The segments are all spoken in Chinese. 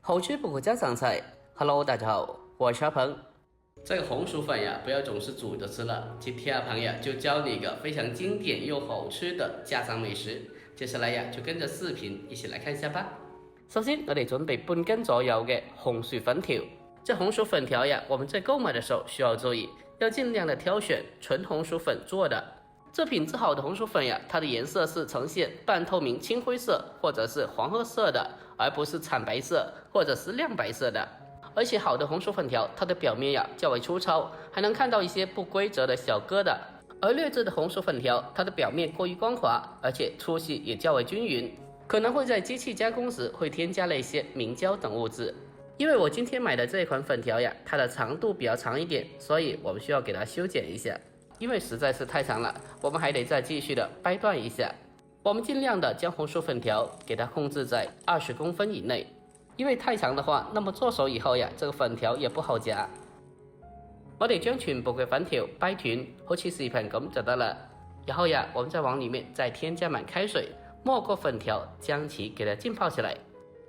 好吃不过家常菜。Hello， 大家好，我是阿鹏。这个红薯粉呀，不要总是煮着吃了。今天阿鹏呀就教你一个非常经典又好吃的家常美食。接下来呀就跟着视频一起来看一下吧。首先，我哋准备半斤左右嘅红薯粉条。这红薯粉条呀，我们在购买的时候需要注意，要尽量的挑选纯红薯粉做的。这品质好的红薯粉呀，它的颜色是呈现半透明青灰色或者是黄褐色的，而不是惨白色或者是亮白色的。而且好的红薯粉条，它的表面呀较为粗糙，还能看到一些不规则的小疙瘩。而劣质的红薯粉条，它的表面过于光滑，而且粗细也较为均匀，可能会在机器加工时会添加了一些明胶等物质。因为我今天买的这一款粉条呀，它的长度比较长一点，所以我们需要给它修剪一下。因为实在是太长了，我们还得再继续的掰断一下。我们尽量的将红薯粉条给它控制在20公分以内，因为太长的话，那么做熟以后呀，这个粉條也不好夾。我哋將全部嘅粉條掰斷，好似視頻咁就得了。然後呀，我們再往裡面再添加滿開水，沒過粉條，將其給它浸泡起來。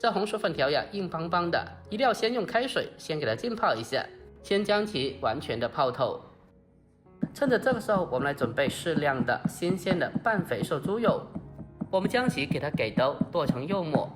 這紅薯粉條呀，硬邦邦的，一定要先用開水先給它浸泡一下，先將其完全的泡透。趁着这个时候，我们来准备适量的新鲜的半肥瘦猪肉，我们将其给它给刀剁成肉末。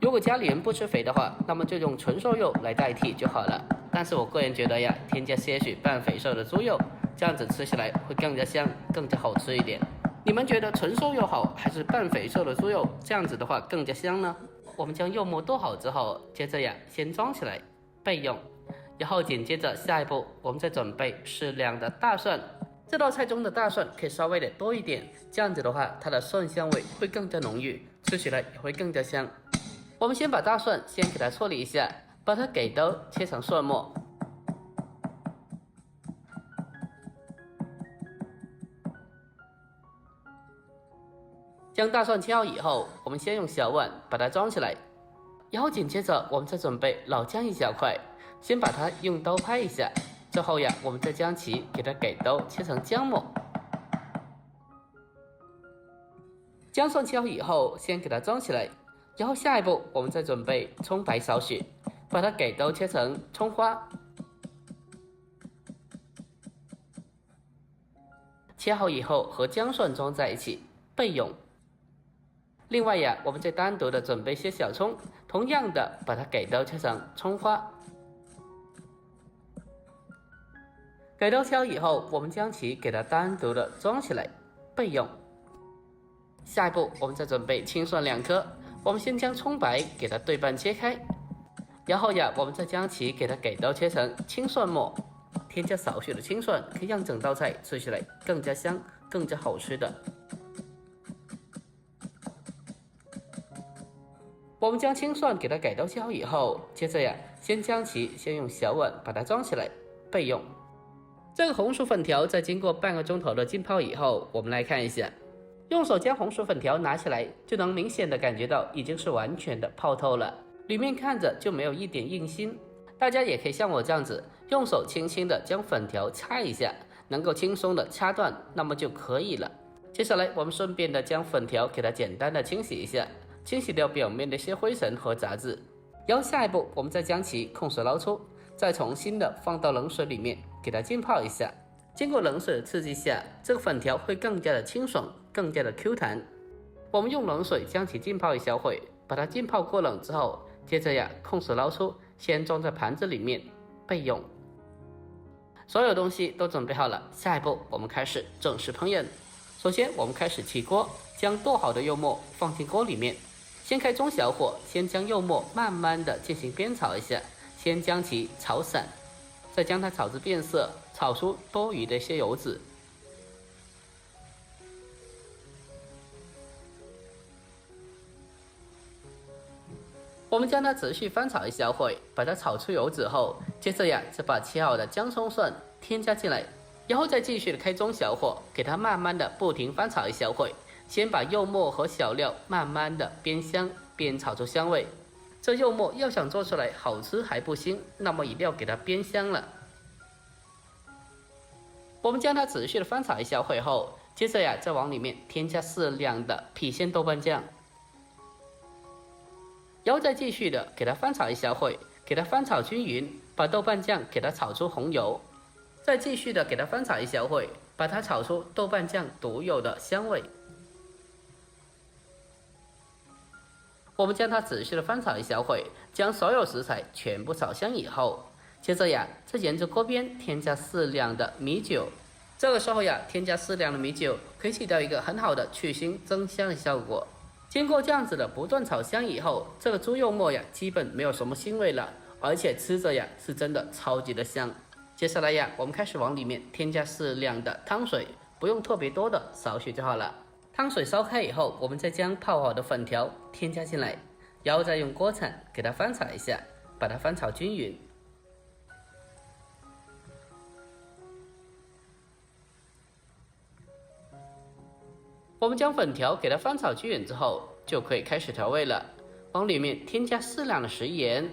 如果家里人不吃肥的话，那么就用纯瘦肉来代替就好了。但是我个人觉得呀，添加些许半肥瘦的猪肉，这样子吃起来会更加香，更加好吃一点。你们觉得纯瘦肉好，还是半肥瘦的猪肉这样子的话更加香呢？我们将肉末剁好之后，接着呀先装起来备用。然后紧接着下一步，我们再准备适量的大蒜。这道菜中的大蒜可以稍微的多一点，这样子的话，它的蒜香味会更加浓郁，吃起来也会更加香。我们先把大蒜先给它处理一下，把它给刀切成蒜末。将大蒜切好以后，我们先用小碗把它装起来，然后紧接着我们再准备老姜一小块。先把它用刀拍一下，之后呀，我们再将其给它给刀切成姜末。姜蒜切好以后，先给它装起来，然后下一步我们再准备葱白少许，把它给刀切成葱花。切好以后和姜蒜装在一起备用。另外呀，我们再单独的准备些小葱，同样的把它给刀切成葱花。给刀切好以后，我们将其给它单独的装起来备用。下一步我们再准备青蒜2颗，我们先将葱白给它对半切开，然后呀，我们再将其给它给刀切成青蒜末，添加少许的青蒜，可以让整道菜吃起来更加香，更加好吃的。我们将青蒜给它给刀切好以后，接着呀，先用小碗把它装起来备用。这个红薯粉条在经过半个钟头的浸泡以后，我们来看一下，用手将红薯粉条拿起来，就能明显的感觉到已经是完全的泡透了，里面看着就没有一点硬心。大家也可以像我这样子，用手轻轻的将粉条掐一下，能够轻松的掐断，那么就可以了。接下来我们顺便的将粉条给它简单的清洗一下，清洗掉表面的一些灰尘和杂质。然后下一步我们再将其控水捞出，再重新的放到冷水里面给它浸泡一下。经过冷水的刺激下，这个粉条会更加的清爽，更加的 Q 弹。我们用冷水将其浸泡一小会，把它浸泡过冷之后，接着呀控水捞出，先装在盘子里面备用。所有东西都准备好了，下一步我们开始正式烹饪。首先我们开始起锅，将剁好的肉末放进锅里面，先开中小火，先将肉末慢慢的进行煸炒一下，先将其炒散，再将它炒至变色，炒出多余的一些油脂。我们将它持续翻炒一小会，把它炒出油脂后，接着呀，再把切好的姜葱蒜添加进来，然后再继续的开中小火，给它慢慢的不停翻炒一小会，先把肉末和小料慢慢的煸香，煸炒出香味。这肉末要想做出来好吃还不行，那么一定要给它煸香了。我们将它持续的翻炒一小会后，接着呀，再往里面添加适量的郫县豆瓣酱，然后再继续的给它翻炒一小会，给它翻炒均匀，把豆瓣酱给它炒出红油，再继续的给它翻炒一小会，把它炒出豆瓣酱独有的香味。我们将它仔细的翻炒一小会，将所有食材全部炒香以后，接着呀，在沿着锅边添加适量的米酒。这个时候呀，添加适量的米酒可以起到一个很好的去腥增香的效果。经过这样子的不断炒香以后，这个猪肉末呀基本没有什么腥味了，而且吃着呀是真的超级的香。接下来呀，我们开始往里面添加适量的汤水，不用特别多的，少许就好了。汤水烧开以后，我们再将泡好的粉条添加进来，然后再用锅铲给它翻炒一下，把它翻炒均匀。我们将粉条给它翻炒均匀之后，就可以开始调味了。往里面添加适量的食盐，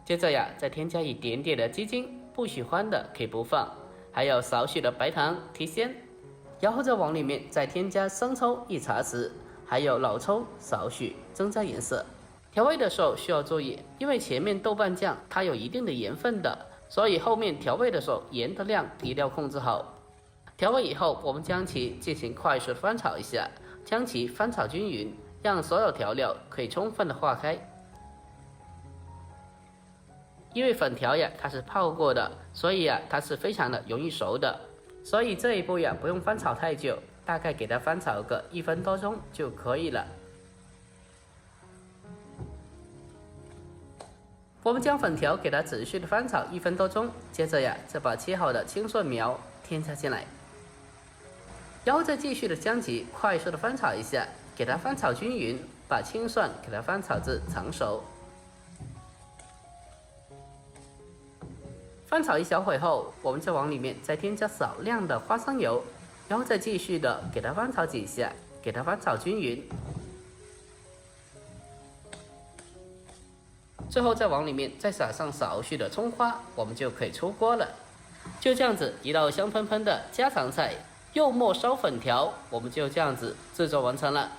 接着呀，再添加一点点的鸡精，不喜欢的可以不放，还有少许的白糖提鲜。然后再往里面再添加生抽1茶匙，还有老抽少许，增加颜色。调味的时候需要注意，因为前面豆瓣酱它有一定的盐分的，所以后面调味的时候盐的量一定要控制好。调味以后，我们将其进行快速翻炒一下，将其翻炒均匀，让所有调料可以充分的化开。因为粉条呀它是泡过的，所以呀它是非常的容易熟的，所以这一步呀不用翻炒太久，大概给它翻炒个1分多钟就可以了。我们将粉条给它仔细的翻炒1分多钟，接着呀再把切好的青蒜苗添加进来。然后再继续的将其快速的翻炒一下，给它翻炒均匀，把青蒜给它翻炒至成熟。翻炒一小会后，我们再往里面再添加少量的花生油，然后再继续的给它翻炒几下，给它翻炒均匀。最后再往里面再撒上少许的葱花，我们就可以出锅了。就这样子一道香喷喷的家常菜。肉末烧粉条，我们就这样子制作完成了。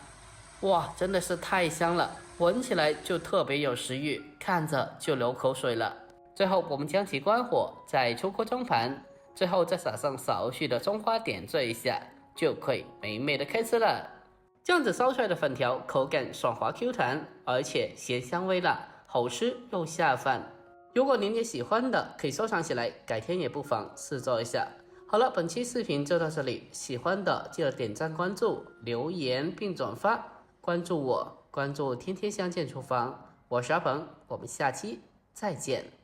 哇，真的是太香了，闻起来就特别有食欲，看着就流口水了。最后我们将其关火，再出锅装盘，最后再撒上少许的葱花点缀一下，就可以美美的开吃了。这样子烧出来的粉条口感爽滑 Q 弹，而且咸香微辣，好吃又下饭。如果您也喜欢的，可以收藏起来，改天也不妨试做一下。好了，本期视频就到这里，喜欢的记得点赞、关注、留言并转发，关注我，关注天天相见厨房，我是阿鹏，我们下期再见。